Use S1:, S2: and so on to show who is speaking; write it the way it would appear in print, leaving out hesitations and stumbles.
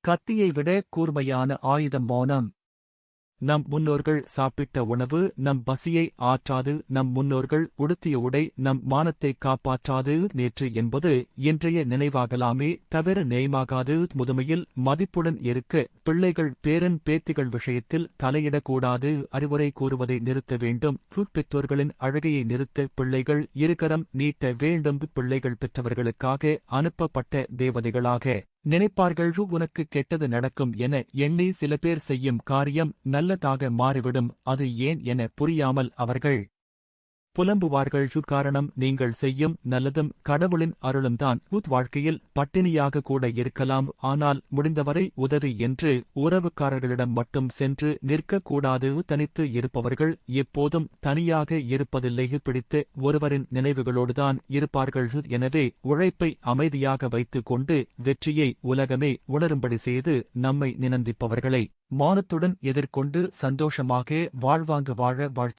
S1: கத்தியை விட கூர்மையான ஆயுதம் மௌனம். நம் முன்னோர்கள் சாப்பிட்ட உணவு நம் பசியை ஆற்றாது, நம் முன்னோர்கள் உடுத்திய உடை நம் மானத்தை காப்பாற்றாது. நேற்று என்பது இன்றைய நினைவாகலாமே தவிர நேயமாகாது. முதுமையில் மதிப்புடன் இருக்க பிள்ளைகள் பேரன் பேத்திகள் விஷயத்தில் தலையிடக்கூடாது. அறிவுரை கூறுவதை நிறுத்த வேண்டும். பெற்றோர்களின் அழுகையை நிறுத்த பிள்ளைகள் இருகரம் நீட்ட வேண்டும். பிள்ளைகள் பெற்றவர்களுக்காக அனுப்பப்பட்ட தேவதைகளாக நினைப்பார்கள். உனக்கு கெட்டது நடக்கும் என எண்ணி சில பேர் செய்யும் காரியம் நல்லதாக மாறிவிடும். அது ஏன் என புரியாமல் அவர்கள் புலம்புவார்கள். காரணம் நீங்கள் செய்யும் நல்லதும் கடவுளின் அருளும்தான். வாழ்க்கையில் பட்டினியாக கூட இருக்கலாம், ஆனால் முடிந்தவரை உதவி என்று உறவுக்காரர்களிடம் மட்டும் சென்று நிற்கக்கூடாது. தனித்து இருப்பவர்கள் எப்போதும் தனியாக இருப்பதில்லை, பிடித்து ஒருவரின் நினைவுகளோடுதான் இருப்பார்கள். எனவே உழைப்பை அமைதியாக வைத்துக் கொண்டு வெற்றியை உலகமே உணரும்படி செய்து நம்மை நினந்திப்பவர்களை மானத்துடன் எதிர்கொண்டு சந்தோஷமாக வாழ்வாங்க வாழ வாழ்த்து.